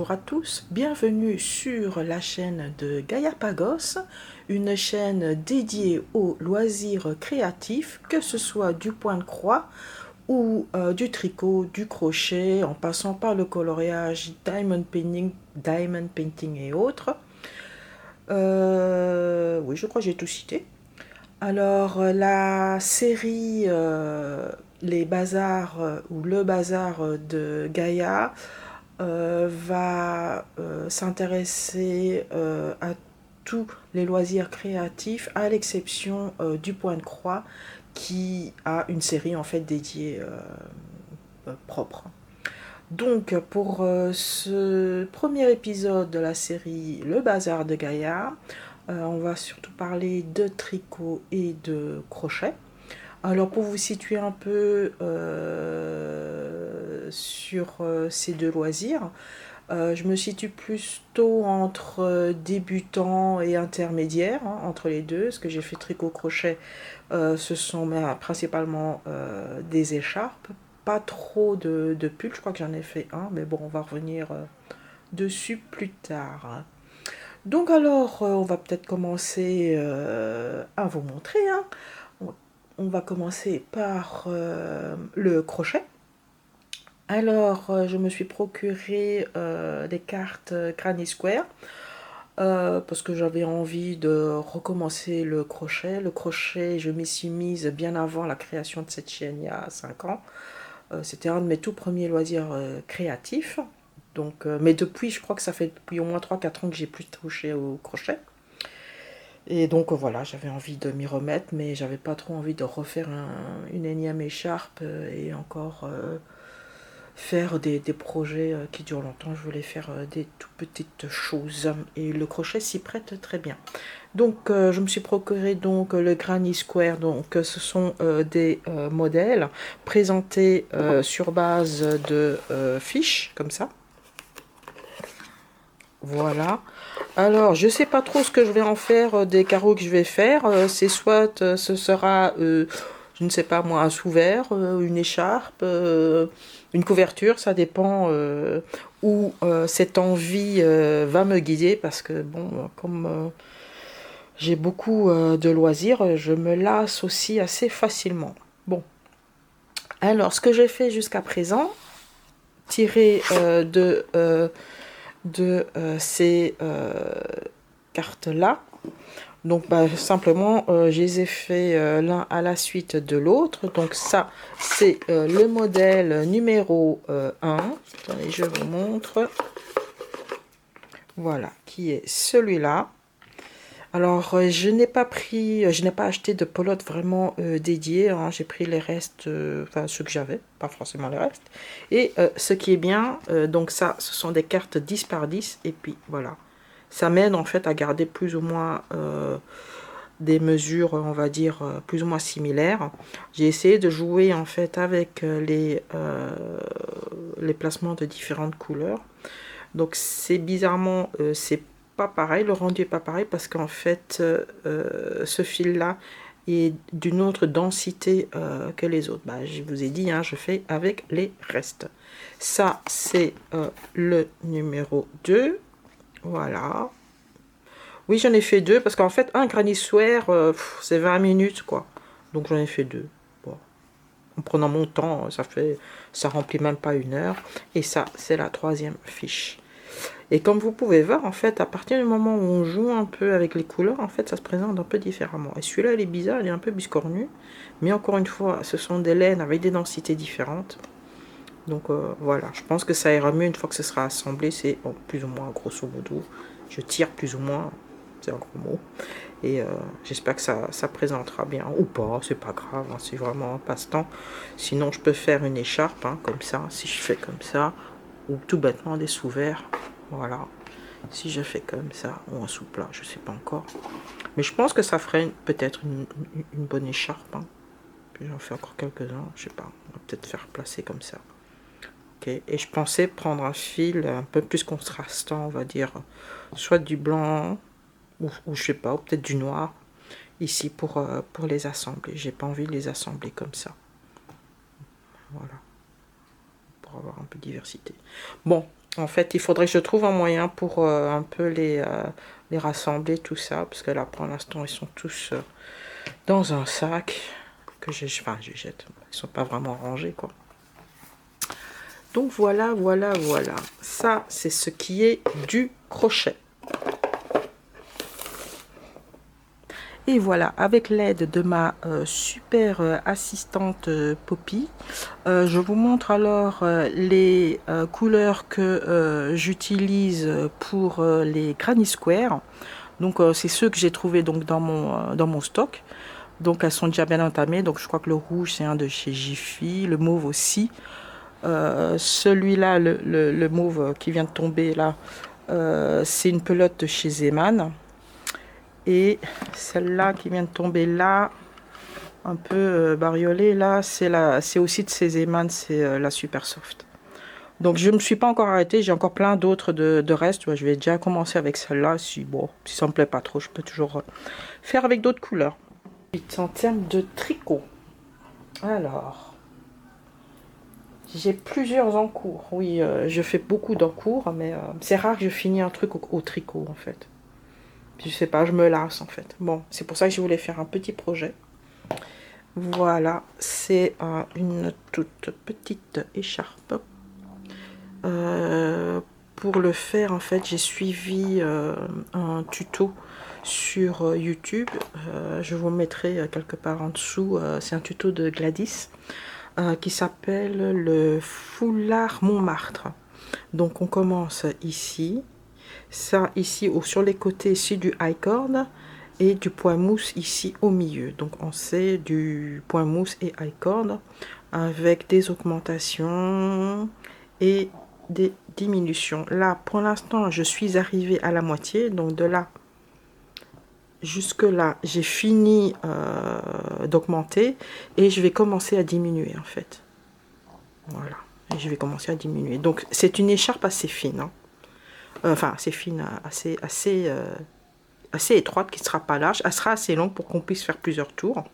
bonjour à tous, bienvenue sur la chaîne de Gaia Pagos, une chaîne dédiée aux loisirs créatifs, que ce soit du point de croix ou du tricot, du crochet, en passant par le coloriage, diamond painting et autres. Oui, je crois que j'ai tout cité. Alors, la série Les Bazars ou Le Bazar de Gaïa va s'intéresser à tous les loisirs créatifs, à l'exception du Point de Croix, qui a une série en fait dédiée propre. Donc, pour ce premier épisode de la série Le Bazar de Gaïa, on va surtout parler de tricot et de crochet. Alors pour vous situer un peu sur ces deux loisirs, je me situe plutôt entre débutant et intermédiaire, hein, entre les deux. Ce que j'ai fait tricot-crochet, ce sont principalement des écharpes, pas trop de pulls, je crois que j'en ai fait un, mais bon, on va revenir dessus plus tard. Donc alors, on va peut-être commencer à vous montrer, hein. On va commencer par le crochet. Alors, je me suis procuré des cartes Granny Square parce que j'avais envie de recommencer le crochet. Le crochet, je m'y suis mise bien avant la création de cette chaîne, il y a 5 ans. C'était un de mes tout premiers loisirs créatifs. Donc, mais depuis, je crois que ça fait depuis au moins 3-4 ans que j'ai plus touché au crochet. Et donc voilà, j'avais envie de m'y remettre, mais j'avais pas trop envie de refaire une énième écharpe et encore faire des projets qui durent longtemps. Je voulais faire des tout petites choses et le crochet s'y prête très bien. Donc je me suis procuré donc le Granny Square. Donc ce sont des modèles présentés sur base de fiches comme ça. Voilà. Alors, je sais pas trop ce que je vais en faire des carreaux que je vais faire. C'est soit ce sera, je ne sais pas moi, un sous-vert, une écharpe, une couverture, ça dépend où cette envie va me guider parce que bon, comme j'ai beaucoup de loisirs, je me lasse aussi assez facilement. Bon. Alors, ce que j'ai fait jusqu'à présent, tiré de ces cartes-là. Donc simplement, je les ai fait l'un à la suite de l'autre. Donc ça, c'est le modèle numéro 1. Attendez, je vous montre. Voilà, qui est celui-là. Alors, je n'ai pas acheté de pelote vraiment dédiée, hein. J'ai pris les restes, enfin ceux que j'avais, pas forcément les restes. Et ce qui est bien, donc ça, ce sont des cartes 10 par 10. Et puis voilà, ça m'aide en fait à garder plus ou moins des mesures, on va dire, plus ou moins similaires. J'ai essayé de jouer en fait avec les placements de différentes couleurs. Donc c'est bizarrement, c'est pas pareil, le rendu est pas pareil parce qu'en fait ce fil là est d'une autre densité que les autres. Je vous ai dit, hein, je fais avec les restes. Ça c'est le numéro 2. Voilà. Oui, j'en ai fait deux parce qu'en fait un Granny Square c'est 20 minutes quoi. Donc j'en ai fait deux. Bon. En prenant mon temps, ça remplit même pas 1 heure. Et ça c'est la 3e fiche. Et comme vous pouvez voir, en fait, à partir du moment où on joue un peu avec les couleurs, en fait, ça se présente un peu différemment. Et celui-là, il est bizarre, il est un peu biscornu. Mais encore une fois, ce sont des laines avec des densités différentes. Donc voilà, je pense que ça ira mieux une fois que ce sera assemblé. C'est bon, plus ou moins, grosso modo. Je tire plus ou moins, c'est un gros mot. Et j'espère que ça présentera bien. Ou pas, c'est pas grave, hein, c'est vraiment un passe-temps. Sinon, je peux faire une écharpe, hein, comme ça, si je fais comme ça. Ou tout bêtement des sous-verts. Voilà, si je fais comme ça, ou un sous-plat, je sais pas encore. Mais je pense que ça ferait peut-être une bonne écharpe. Hein. Puis j'en fais encore quelques-uns, je sais pas. On va peut-être faire placer comme ça. Ok, et je pensais prendre un fil un peu plus contrastant, on va dire. Soit du blanc, ou je sais pas, ou peut-être du noir. Ici pour les assembler. J'ai pas envie de les assembler comme ça. Voilà. Pour avoir un peu de diversité. Bon. En fait, il faudrait que je trouve un moyen pour un peu les rassembler, tout ça. Parce que là, pour l'instant, ils sont tous dans un sac que je jette. Ils sont pas vraiment rangés, quoi. Donc voilà, voilà, voilà. Ça, c'est ce qui est du crochet. Et voilà, avec l'aide de ma super assistante Poppy, je vous montre alors les couleurs que j'utilise pour les Granny Square. Donc c'est ceux que j'ai trouvé donc dans mon stock. Donc elles sont déjà bien entamées. Donc je crois que le rouge c'est un de chez Jiffy, le mauve aussi. Celui-là, le mauve qui vient de tomber là, c'est une pelote de chez Zeman. Et celle-là qui vient de tomber là, un peu bariolée là, c'est aussi de chez Zeman, c'est la Super Soft. Donc je ne me suis pas encore arrêtée, j'ai encore plein d'autres de restes. Je vais déjà commencer avec celle-là. Si ça me plaît pas trop, je peux toujours faire avec d'autres couleurs. En termes de tricot, alors j'ai plusieurs en cours. Oui, je fais beaucoup d'en cours, mais c'est rare que je finis un truc au tricot en fait. Je sais pas, je me lasse en fait. Bon, c'est pour ça que je voulais faire un petit projet. Voilà, c'est une toute petite écharpe. Pour le faire, en fait, j'ai suivi un tuto sur YouTube. Je vous mettrai quelque part en dessous. C'est un tuto de Gladys qui s'appelle le foulard Montmartre. Donc on commence ici. Ça ici sur les côtés ici du high cord et du point mousse ici au milieu. Donc on sait du point mousse et high cord avec des augmentations et des diminutions. Là pour l'instant je suis arrivée à la moitié, donc de là jusque là j'ai fini d'augmenter et je vais commencer à diminuer en fait. Voilà, et je vais commencer à diminuer. Donc c'est une écharpe assez fine, hein. Enfin assez fine, assez étroite, qui ne sera pas large. Elle sera assez longue pour qu'on puisse faire plusieurs tours.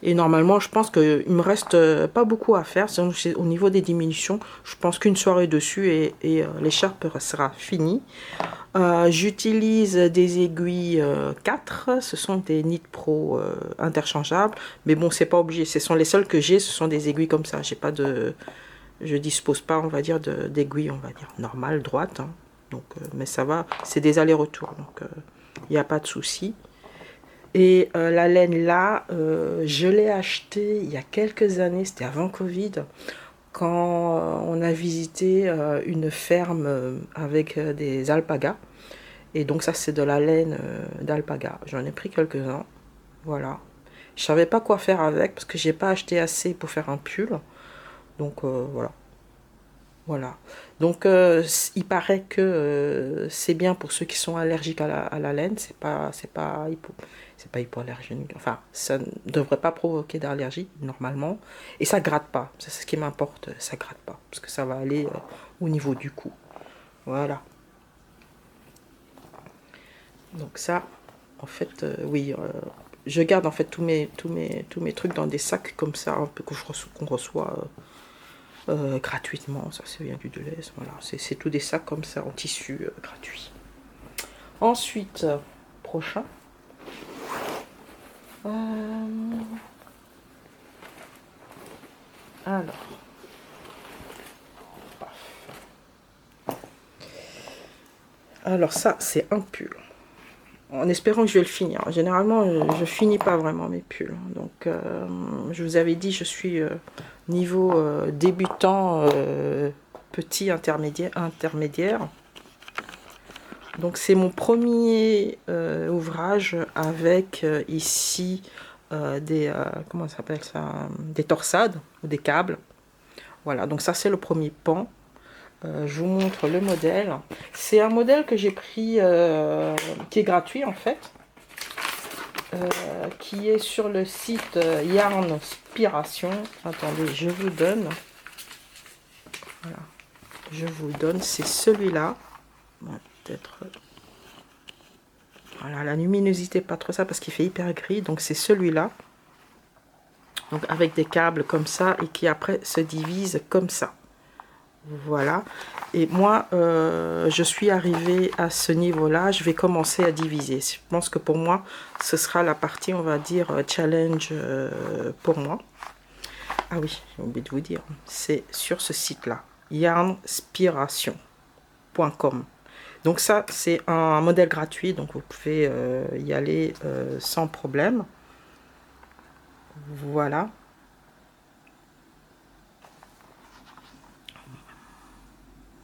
Et normalement, je pense qu'il me reste pas beaucoup à faire. Au niveau des diminutions, je pense qu'une soirée dessus et l'écharpe sera finie. J'utilise des aiguilles 4. Ce sont des Knit Pro interchangeables. Mais bon, c'est pas obligé. Ce sont les seules que j'ai. Ce sont des aiguilles comme ça. J'ai pas de... Je dispose pas, on va dire, d'aiguilles, on va dire, normales, droites. Hein. Donc, mais ça va, c'est des allers-retours, donc il n'y a pas de souci. Et la laine là, je l'ai achetée il y a quelques années, c'était avant Covid, quand on a visité une ferme avec des alpagas. Et donc ça c'est de la laine d'alpaga. J'en ai pris quelques-uns, voilà. Je savais pas quoi faire avec parce que j'ai pas acheté assez pour faire un pull. Donc voilà. Voilà. Donc il paraît que c'est bien pour ceux qui sont allergiques à la laine. C'est pas hypoallergénique. Enfin, ça ne devrait pas provoquer d'allergie normalement. Et ça gratte pas. C'est ce qui m'importe. Ça gratte pas parce que ça va aller au niveau du cou. Voilà. Donc ça, en fait, oui. Je garde en fait tous mes trucs dans des sacs comme ça, un peu qu'on reçoit. Gratuitement, ça vient du Deleuze, voilà, c'est tout des sacs comme ça en tissu gratuit. Ensuite, prochain. Alors ça c'est un pull. En espérant que je vais le finir. Généralement, je finis pas vraiment mes pulls. Donc, je vous avais dit, je suis niveau débutant, petit, intermédiaire. Donc, c'est mon premier ouvrage avec ici comment ça s'appelle ça, des torsades ou des câbles. Voilà, donc ça c'est le premier pan. Je vous montre le modèle. C'est un modèle que j'ai pris qui est gratuit en fait, qui est sur le site Yarnspiration. Attendez, je vous donne. Voilà, je vous donne. C'est celui-là. Bon, peut-être. Voilà, la luminosité pas trop ça parce qu'il fait hyper gris. Donc c'est celui-là. Donc avec des câbles comme ça et qui après se divise comme ça. Voilà. Et moi, je suis arrivée à ce niveau-là. Je vais commencer à diviser. Je pense que pour moi, ce sera la partie, on va dire, challenge pour moi. Ah oui, j'ai oublié de vous dire. C'est sur ce site-là, yarnspiration.com. Donc ça, c'est un modèle gratuit. Donc vous pouvez y aller sans problème. Voilà.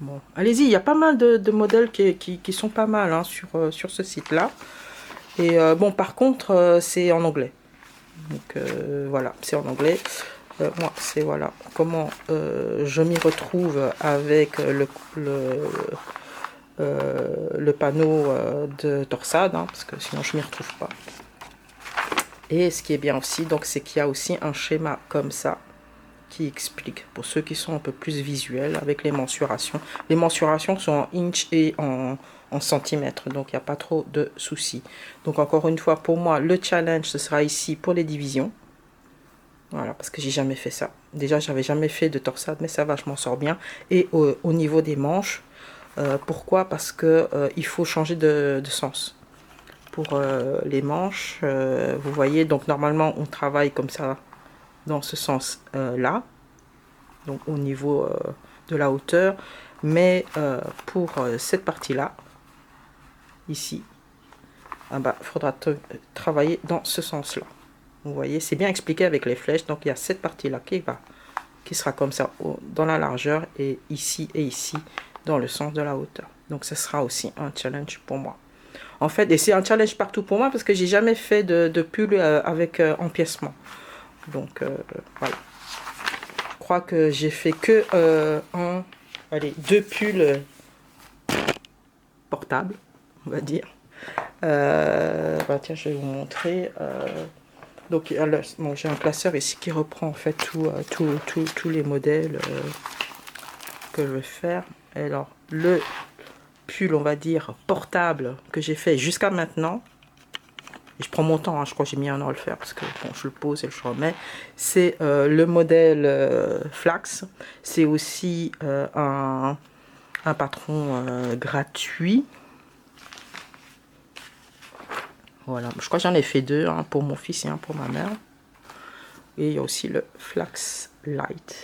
Bon, allez-y, il y a pas mal de modèles qui sont pas mal hein, sur ce site-là. Et bon, par contre, c'est en anglais. Donc voilà, c'est en anglais. Moi, c'est voilà comment je m'y retrouve avec le panneau de torsade, hein, parce que sinon je m'y retrouve pas. Et ce qui est bien aussi, donc, c'est qu'il y a aussi un schéma comme ça qui explique, pour ceux qui sont un peu plus visuels, avec les mensurations. Les mensurations sont en inch et en centimètres, donc il n'y a pas trop de soucis. Donc encore une fois, pour moi, le challenge, ce sera ici pour les divisions. Voilà, parce que j'ai jamais fait ça. Déjà, j'avais jamais fait de torsade, mais ça va, je m'en sors bien. Et au niveau des manches, pourquoi? Parce que il faut changer de sens. Pour les manches, vous voyez, donc normalement, on travaille comme ça, dans ce sens-là, donc au niveau de la hauteur. Mais pour cette partie-là, ici, ah bah, faudra travailler dans ce sens-là. Vous voyez, c'est bien expliqué avec les flèches. Donc il y a cette partie-là qui sera comme ça dans la largeur et ici dans le sens de la hauteur. Donc ce sera aussi un challenge pour moi. En fait, et c'est un challenge partout pour moi parce que j'ai jamais fait de pull avec empiècement. Donc voilà. Je crois que j'ai fait que deux pulls portables, on va dire. Bah, tiens, je vais vous montrer. Donc bon, j'ai un classeur ici qui reprend en fait tous les modèles que je vais faire. Alors le pull, on va dire portable que j'ai fait jusqu'à maintenant, et je prends mon temps, hein, je crois que j'ai mis un an à le faire parce que bon, je le pose et je remets. C'est le modèle Flax. C'est aussi un patron gratuit. Voilà, je crois que j'en ai fait deux, un pour mon fils et un pour ma mère. Et il y a aussi le Flax Light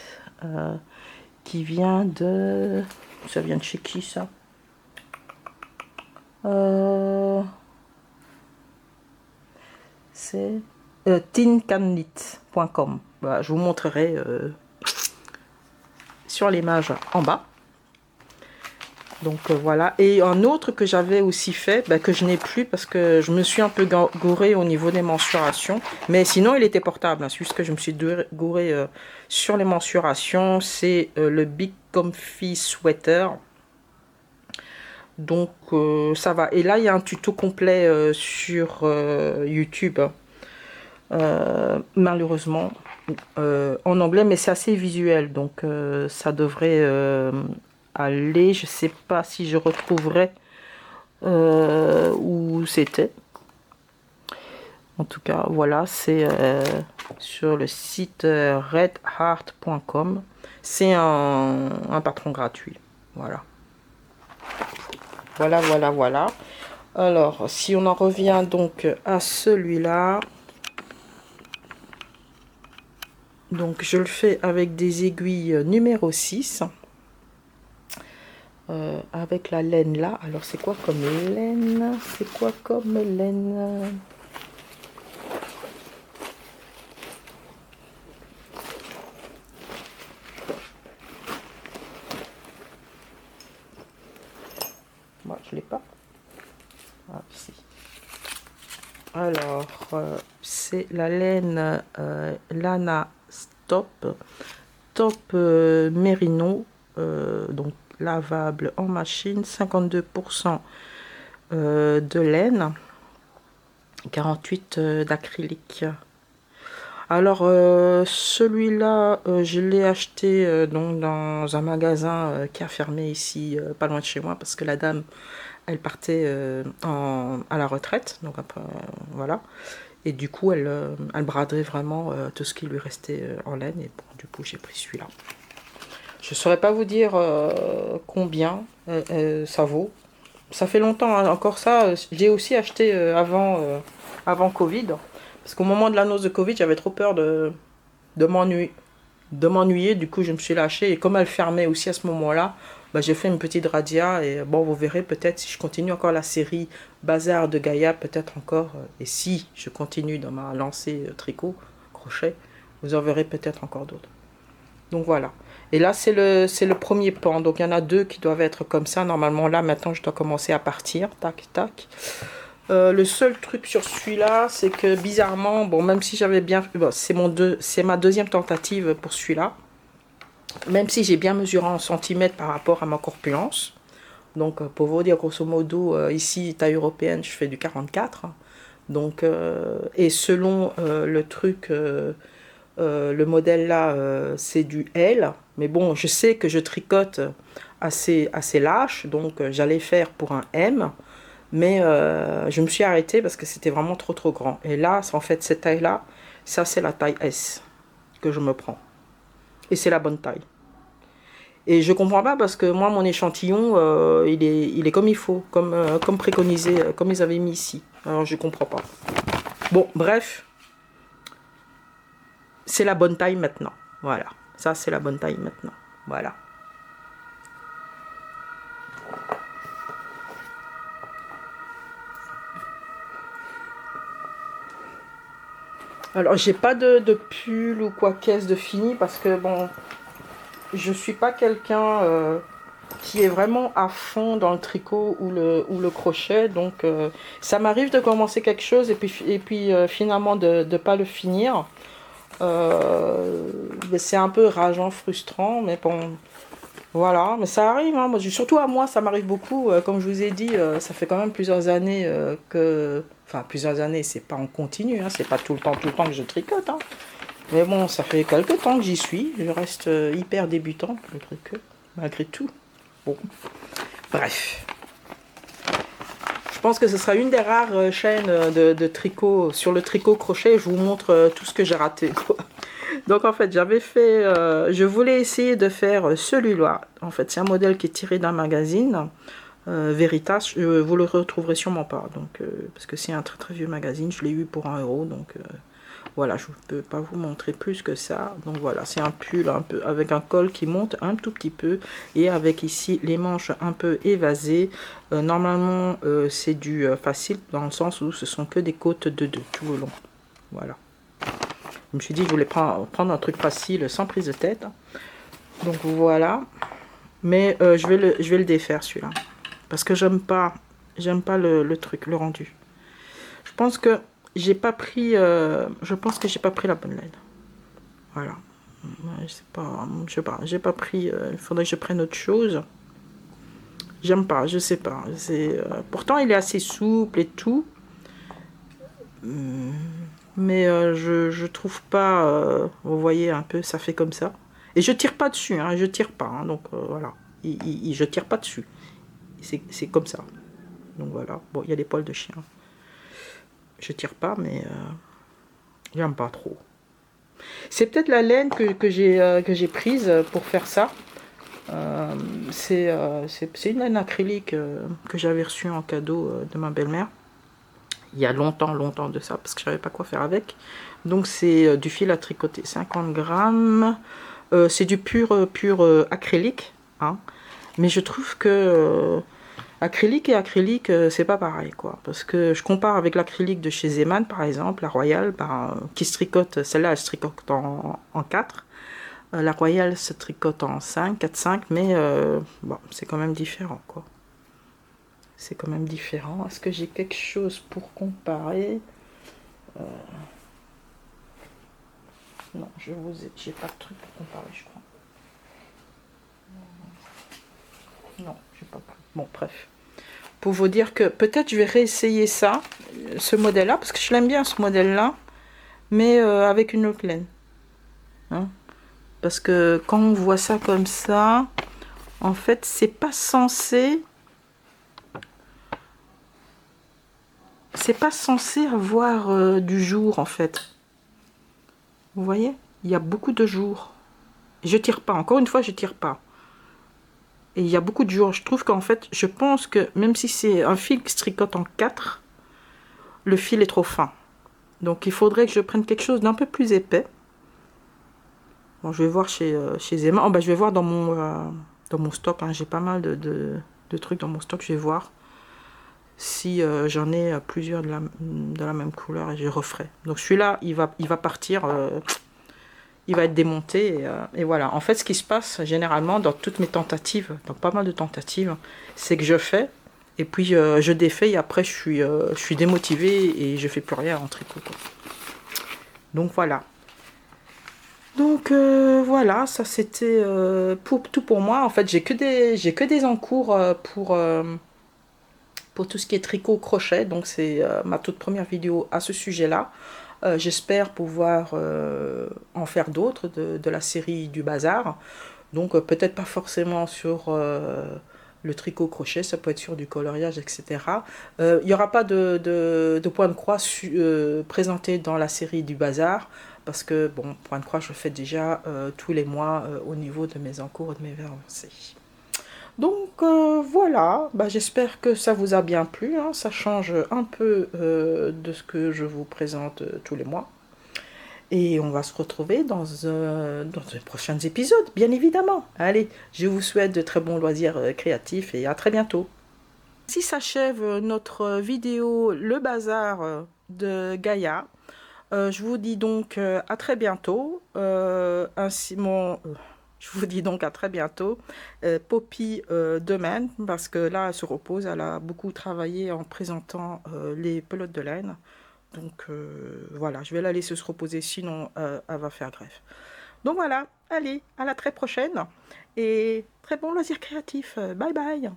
qui vient de... Ça vient de chez qui ça? C'est tincanlit.com. Voilà, je vous montrerai sur l'image en bas. Donc voilà. Et un autre que j'avais aussi fait, que je n'ai plus parce que je me suis un peu gourée au niveau des mensurations. Mais sinon, il était portable. Hein. C'est juste que je me suis gourée sur les mensurations. C'est le Big Comfy Sweater. Donc ça va. Et là, il y a un tuto complet sur YouTube. Malheureusement. En anglais, mais c'est assez visuel. Donc ça devrait... aller, je sais pas si je retrouverai où c'était. En tout cas, voilà, c'est sur le site redheart.com. C'est un patron gratuit. Voilà. Voilà. Alors, si on en revient donc à celui-là, donc je le fais avec des aiguilles numéro 6. Avec la laine là. Alors c'est quoi comme laine? C'est quoi comme laine? Moi je l'ai pas. Ah, si. Alors c'est la laine Lana Top Merino, donc lavable en machine, 52% de laine, 48 d'acrylique. Alors celui-là, je l'ai acheté donc dans un magasin qui a fermé ici, pas loin de chez moi, parce que la dame, elle partait à la retraite, donc après, voilà. Et du coup, elle bradait vraiment tout ce qui lui restait en laine, et bon, du coup, j'ai pris celui-là. je saurais pas vous dire combien ça vaut. Ça fait longtemps, hein. Encore ça, j'ai aussi acheté avant Covid. Parce qu'au moment de l'annonce de Covid, j'avais trop peur de m'ennuyer. De m'ennuyer, du coup je me suis lâchée. Et comme elle fermait aussi à ce moment-là, bah, j'ai fait une petite radia. Et bon, vous verrez peut-être si je continue encore la série Bazar de Gaïa, peut-être encore. Et si je continue dans ma lancée tricot, crochet, vous en verrez peut-être encore d'autres. Donc voilà. Et là, c'est le premier pan. Donc il y en a deux qui doivent être comme ça. Normalement, là, maintenant, je dois commencer à partir. Tac, tac. Le seul truc sur celui-là, c'est que bizarrement, bon, même si j'avais bien... Bon, c'est ma deuxième tentative pour celui-là. Même si j'ai bien mesuré en centimètres par rapport à ma corpulence. Donc, pour vous dire, grosso modo, ici, taille européenne, je fais du 44. Donc, et selon le truc... le modèle là, c'est du L. Mais bon, je sais que je tricote assez lâche. Donc, j'allais faire pour un M. Mais je me suis arrêtée parce que c'était vraiment trop grand. Et là, en fait, cette taille-là, ça c'est la taille S que je me prends. Et c'est la bonne taille. Et je comprends pas parce que moi, mon échantillon, il est comme il faut, comme préconisé, comme ils avaient mis ici. Alors je comprends pas. Bon, bref. C'est la bonne taille maintenant. Voilà. Ça, c'est la bonne taille maintenant. Voilà. Alors, j'ai pas de pull ou quoi qu'est-ce de fini parce que, bon, je suis pas quelqu'un qui est vraiment à fond dans le tricot ou le crochet. Donc, ça m'arrive de commencer quelque chose et puis finalement de ne pas le finir. C'est un peu rageant, frustrant, mais bon, voilà. Mais ça arrive, hein. Moi, surtout à moi, ça m'arrive beaucoup. Comme je vous ai dit, ça fait quand même plusieurs années que... Enfin, plusieurs années, c'est pas en continu, hein, c'est pas tout le temps que je tricote. Hein. Mais bon, ça fait quelques temps que j'y suis. Je reste hyper débutant, le tricot, malgré tout. Bon, bref. Je pense que ce sera une des rares chaînes de tricot sur le tricot crochet. Je vous montre tout ce que j'ai raté, quoi. Donc en fait, j'avais fait, je voulais essayer de faire celui-là. En fait, c'est un modèle qui est tiré d'un magazine, Veritas. Vous le retrouverez sûrement pas, donc parce que c'est un très vieux magazine. Je l'ai eu pour 1 €, donc voilà, je ne peux pas vous montrer plus que ça. Donc voilà, c'est un pull un peu avec un col qui monte un tout petit peu et avec ici les manches un peu évasées. Normalement, c'est du facile dans le sens où ce sont que des côtes de 2 tout le long. Voilà. Je me suis dit, je voulais prendre un truc facile sans prise de tête. Donc voilà. Mais je vais le défaire celui-là. Parce que j'aime pas le truc, le rendu. Je pense que j'ai pas pris la bonne laine. Voilà. Je sais pas, j'ai pas pris, il faudrait que je prenne autre chose. J'aime pas, je sais pas. Pourtant il est assez souple et tout. Mais je trouve pas, vous voyez un peu, ça fait comme ça. Et je tire pas dessus, hein, je tire pas, hein, donc voilà. Je tire pas dessus. C'est comme ça. Donc voilà. Bon, il y a des poils de chien. Je tire pas, mais j'aime pas trop. C'est peut-être la laine que j'ai prise pour faire ça. C'est une laine acrylique que j'avais reçue en cadeau de ma belle-mère. Il y a longtemps de ça, parce que je savais pas quoi faire avec. Donc c'est du fil à tricoter, 50 grammes. C'est du pur acrylique. Hein. Mais je trouve que acrylique et acrylique, c'est pas pareil, quoi. Parce que je compare avec l'acrylique de chez Zeman, par exemple, la Royale, qui se tricote, celle-là, elle se tricote en 4. La Royale se tricote en 5, 4, 5, mais bon, c'est quand même différent, quoi. C'est quand même différent. Est-ce que j'ai quelque chose pour comparer Non, j'ai pas de truc pour comparer, je crois. Non, j'ai pas. Bon, bref. Pour vous dire que peut-être je vais réessayer ça, ce modèle-là, parce que je l'aime bien ce modèle-là, mais avec une autre laine. Hein, parce que quand on voit ça comme ça, en fait, c'est pas censé avoir du jour, en fait. Vous voyez, il y a beaucoup de jours. Je tire pas, encore une fois, je tire pas. Et il y a beaucoup de jours, je trouve qu'en fait, je pense que même si c'est un fil qui se tricote en 4, le fil est trop fin. Donc il faudrait que je prenne quelque chose d'un peu plus épais. Bon, je vais voir chez Emma. Oh, bah, je vais voir dans mon stock, hein. J'ai pas mal de trucs dans mon stock, je vais voir si j'en ai plusieurs de la même couleur et je referai. Donc celui-là, il va partir, il va être démonté et voilà. En fait, ce qui se passe généralement dans toutes mes tentatives, dans pas mal de tentatives, c'est que je fais et puis je défais et après je suis démotivée et je fais plus rien en tricot, quoi. Donc voilà. Donc voilà, ça c'était tout pour moi. En fait, j'ai que des encours pour tout ce qui est tricot crochet. Donc c'est ma toute première vidéo à ce sujet-là. J'espère pouvoir en faire d'autres de la série du bazar. Donc peut-être pas forcément sur le tricot crochet, ça peut être sur du coloriage, etc. Il n'y aura pas de point de croix présenté dans la série du bazar, parce que, bon, point de croix, je le fais déjà tous les mois au niveau de mes encours et de mes avancées. Donc voilà, bah, j'espère que ça vous a bien plu, hein. Ça change un peu de ce que je vous présente tous les mois. Et on va se retrouver dans de prochains épisodes, bien évidemment. Allez, je vous souhaite de très bons loisirs créatifs et à très bientôt. Ainsi s'achève notre vidéo Le Bazar de Gaïa. Je vous dis donc à très bientôt. Je vous dis donc à très bientôt. Poppy demain, parce que là, elle se repose. Elle a beaucoup travaillé en présentant les pelotes de laine. Donc voilà, je vais la laisser se reposer, sinon elle va faire grève. Donc voilà, allez, à la très prochaine et très bon loisir créatif. Bye bye.